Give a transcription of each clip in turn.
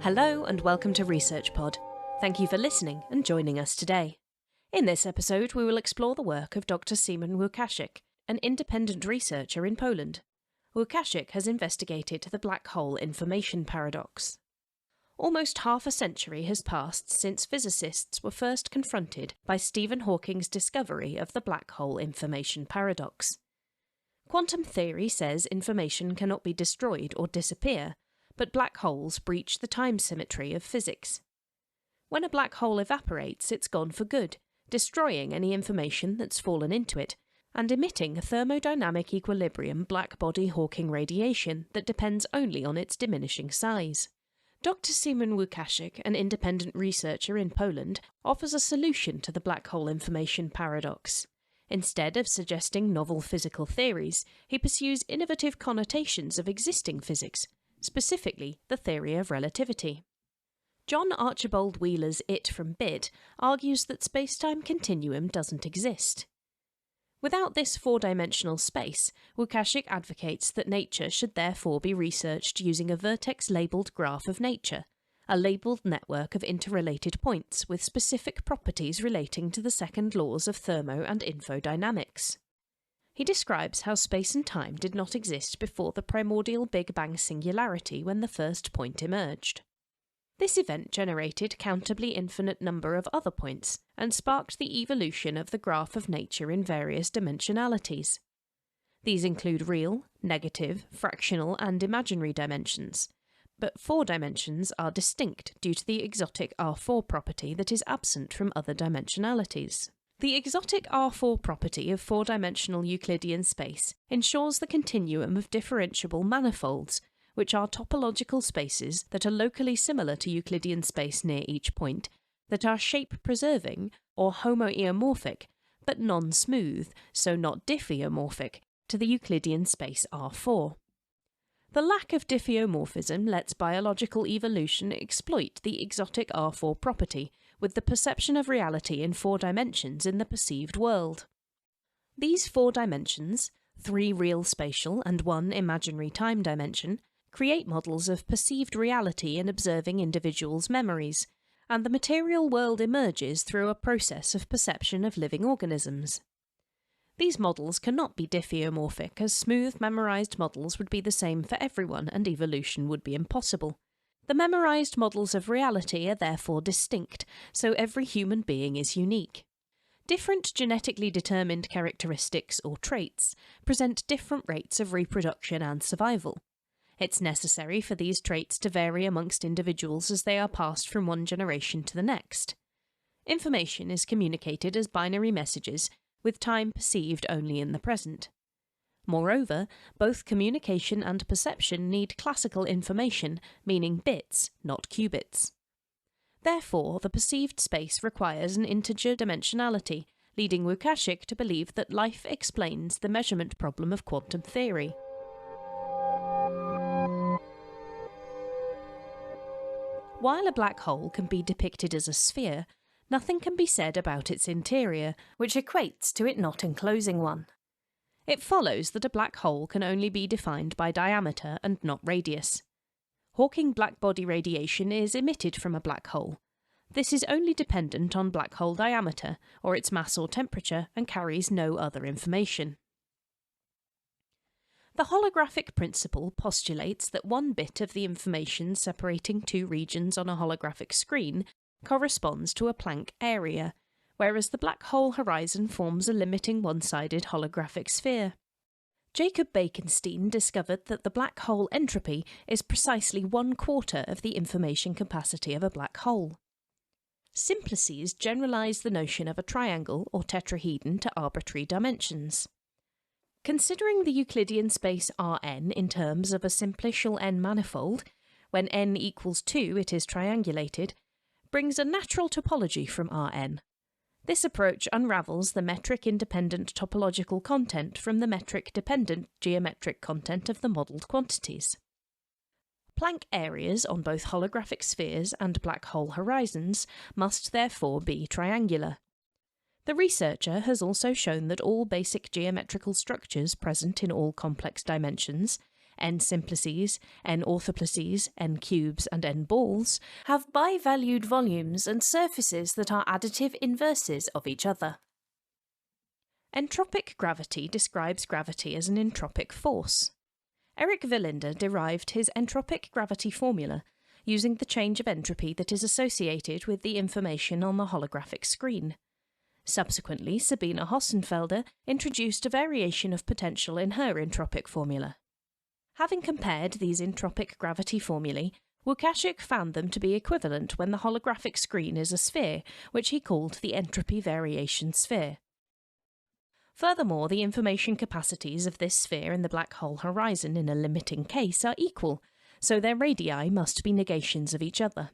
Hello and welcome to ResearchPod. Thank you for listening and joining us today. In this episode, we will explore the work of Dr. Szymon Łukaszyk, an independent researcher in Poland. Łukaszyk has investigated the black hole information paradox. Almost half a century has passed since physicists were first confronted by Stephen Hawking's discovery of the black hole information paradox. Quantum theory says information cannot be destroyed or disappear, but black holes breach the time symmetry of physics. When a black hole evaporates, it's gone for good, destroying any information that's fallen into it, and emitting a thermodynamic equilibrium black-body Hawking radiation that depends only on its diminishing size. Dr. Szymon Łukaszyk, an independent researcher in Poland, offers a solution to the black hole information paradox. Instead of suggesting novel physical theories, he pursues innovative connotations of existing physics, specifically the theory of relativity. John Archibald Wheeler's It from Bit argues that space-time continuum doesn't exist. Without this four-dimensional space, Łukaszyk advocates that nature should therefore be researched using a vertex-labelled graph of nature, a labelled network of interrelated points with specific properties relating to the second laws of thermo- and infodynamics. He describes how space and time did not exist before the primordial Big Bang singularity when the first point emerged. This event generated a countably infinite number of other points and sparked the evolution of the graph of nature in various dimensionalities. These include real, negative, fractional and imaginary dimensions, but 4 dimensions are distinct due to the exotic R4 property that is absent from other dimensionalities. The exotic R4 property of 4-dimensional Euclidean space ensures the continuum of differentiable manifolds, which are topological spaces that are locally similar to Euclidean space near each point, that are shape-preserving or homoeomorphic, but non-smooth, so not diffeomorphic, to the Euclidean space R4. The lack of diffeomorphism lets biological evolution exploit the exotic R4 property, with the perception of reality in 4 dimensions in the perceived world. These 4 dimensions, 3 real spatial and 1 imaginary time dimension, create models of perceived reality in observing individuals' memories, and the material world emerges through a process of perception of living organisms. These models cannot be diffeomorphic, as smooth memorized models would be the same for everyone and evolution would be impossible. The memorized models of reality are therefore distinct, so every human being is unique. Different genetically determined characteristics or traits present different rates of reproduction and survival. It's necessary for these traits to vary amongst individuals as they are passed from one generation to the next. Information is communicated as binary messages, with time perceived only in the present. Moreover, both communication and perception need classical information, meaning bits, not qubits. Therefore, the perceived space requires an integer dimensionality, leading Łukaszyk to believe that life explains the measurement problem of quantum theory. While a black hole can be depicted as a sphere, nothing can be said about its interior, which equates to it not enclosing one. It follows that a black hole can only be defined by diameter and not radius. Hawking blackbody radiation is emitted from a black hole. This is only dependent on black hole diameter, or its mass or temperature, and carries no other information. The holographic principle postulates that one bit of the information separating 2 regions on a holographic screen corresponds to a Planck area, whereas the black hole horizon forms a limiting one-sided holographic sphere. Jacob Bekenstein discovered that the black hole entropy is precisely 1/4 of the information capacity of a black hole. Simplices generalize the notion of a triangle or tetrahedron to arbitrary dimensions. Considering the Euclidean space Rn in terms of a simplicial n manifold, when n equals 2 it is triangulated, brings a natural topology from Rn. This approach unravels the metric-independent topological content from the metric-dependent geometric content of the modelled quantities. Planck areas on both holographic spheres and black hole horizons must therefore be triangular. The researcher has also shown that all basic geometrical structures present in all complex dimensions, n simplices, n orthoplaces, n cubes, and n balls, have bi-valued volumes and surfaces that are additive inverses of each other. Entropic gravity describes gravity as an entropic force. Eric Velinder derived his entropic gravity formula using the change of entropy that is associated with the information on the holographic screen. Subsequently, Sabine Hossenfelder introduced a variation of potential in her entropic formula. Having compared these entropic gravity formulae, Łukaszyk found them to be equivalent when the holographic screen is a sphere, which he called the entropy variation sphere. Furthermore, the information capacities of this sphere and the black hole horizon in a limiting case are equal, so their radii must be negations of each other.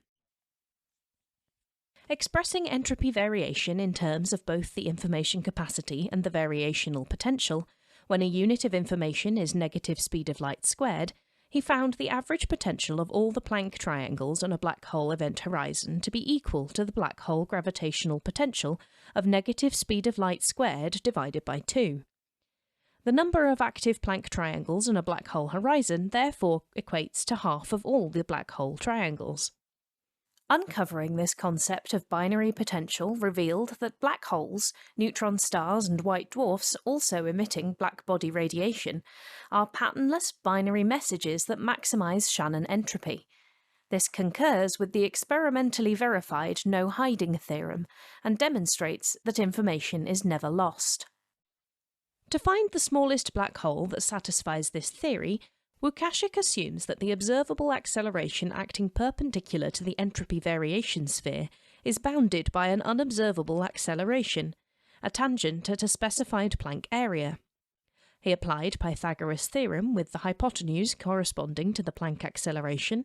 Expressing entropy variation in terms of both the information capacity and the variational potential, when a unit of information is negative speed of light squared, he found the average potential of all the Planck triangles on a black hole event horizon to be equal to the black hole gravitational potential of negative speed of light squared divided by 2. The number of active Planck triangles on a black hole horizon therefore equates to half of all the black hole triangles. Uncovering this concept of binary potential revealed that black holes, neutron stars and white dwarfs also emitting black body radiation, are patternless binary messages that maximize Shannon entropy. This concurs with the experimentally verified no-hiding theorem and demonstrates that information is never lost. To find the smallest black hole that satisfies this theory, Łukaszyk assumes that the observable acceleration acting perpendicular to the entropy variation sphere is bounded by an unobservable acceleration, a tangent at a specified Planck area. He applied Pythagoras' theorem with the hypotenuse corresponding to the Planck acceleration,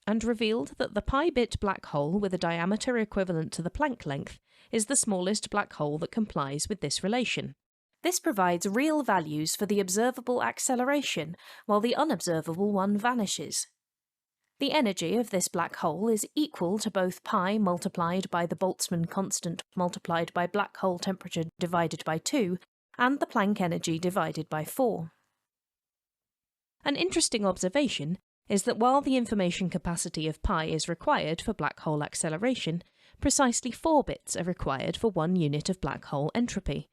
and revealed that the pi-bit black hole with a diameter equivalent to the Planck length is the smallest black hole that complies with this relation. This provides real values for the observable acceleration, while the unobservable one vanishes. The energy of this black hole is equal to both pi multiplied by the Boltzmann constant multiplied by black hole temperature divided by 2, and the Planck energy divided by 4. An interesting observation is that while the information capacity of pi is required for black hole acceleration, precisely 4 bits are required for 1 unit of black hole entropy.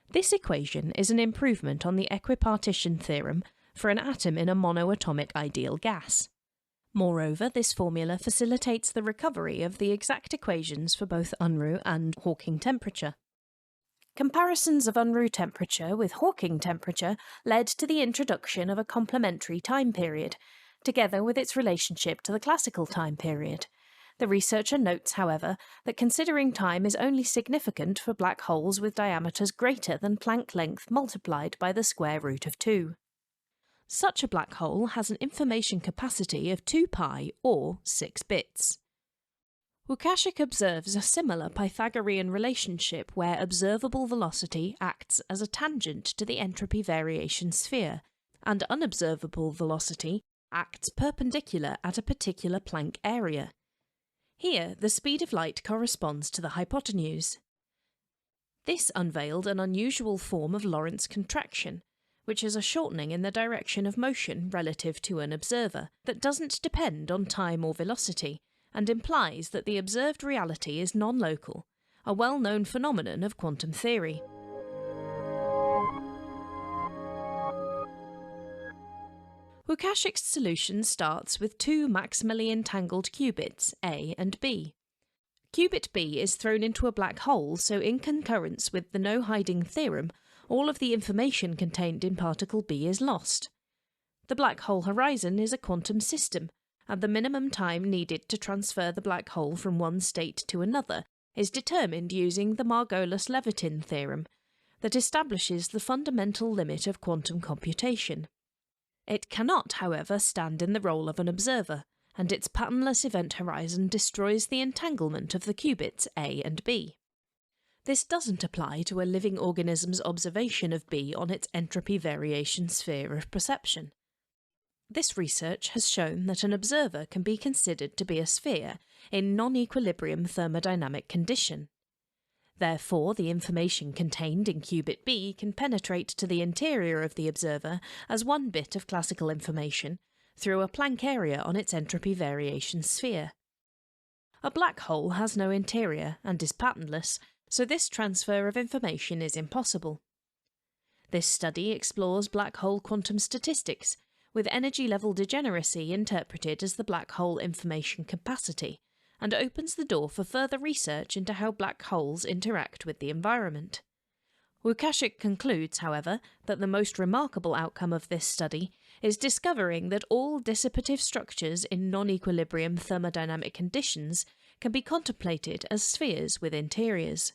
This equation is an improvement on the equipartition theorem for an atom in a monoatomic ideal gas. Moreover, this formula facilitates the recovery of the exact equations for both Unruh and Hawking temperature. Comparisons of Unruh temperature with Hawking temperature led to the introduction of a complementary time period, together with its relationship to the classical time period. The researcher notes, however, that considering time is only significant for black holes with diameters greater than Planck length multiplied by the square root of 2. Such a black hole has an information capacity of 2 pi or 6 bits. Łukaszyk observes a similar Pythagorean relationship where observable velocity acts as a tangent to the entropy variation sphere, and unobservable velocity acts perpendicular at a particular Planck area. Here, the speed of light corresponds to the hypotenuse. This unveiled an unusual form of Lorentz contraction, which is a shortening in the direction of motion relative to an observer that doesn't depend on time or velocity, and implies that the observed reality is non-local, a well-known phenomenon of quantum theory. Łukaszyk's solution starts with 2 maximally entangled qubits, A and B. Qubit B is thrown into a black hole, so in concurrence with the no-hiding theorem, all of the information contained in particle B is lost. The black hole horizon is a quantum system, and the minimum time needed to transfer the black hole from one state to another is determined using the Margolis-Levitin theorem that establishes the fundamental limit of quantum computation. It cannot, however, stand in the role of an observer, and its patternless event horizon destroys the entanglement of the qubits A and B. This doesn't apply to a living organism's observation of B on its entropy variation sphere of perception. This research has shown that an observer can be considered to be a sphere in non-equilibrium thermodynamic condition. Therefore, the information contained in qubit B can penetrate to the interior of the observer as one bit of classical information through a Planck area on its entropy variation sphere. A black hole has no interior and is patternless, so this transfer of information is impossible. This study explores black hole quantum statistics, with energy level degeneracy interpreted as the black hole information capacity, and opens the door for further research into how black holes interact with the environment. Łukaszyk concludes, however, that the most remarkable outcome of this study is discovering that all dissipative structures in non-equilibrium thermodynamic conditions can be contemplated as spheres with interiors.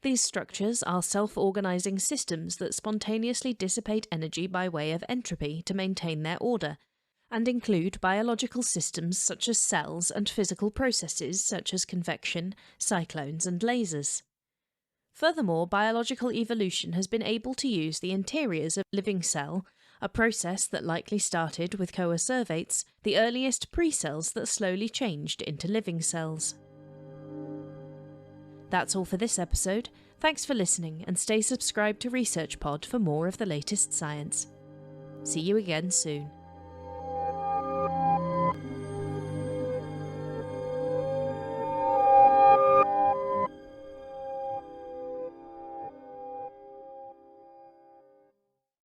These structures are self-organizing systems that spontaneously dissipate energy by way of entropy to maintain their order, and include biological systems such as cells and physical processes such as convection, cyclones and lasers. Furthermore, biological evolution has been able to use the interiors of living cell, a process that likely started with coacervates, the earliest pre-cells that slowly changed into living cells. That's all for this episode. Thanks for listening, and stay subscribed to ResearchPod for more of the latest science. See you again soon.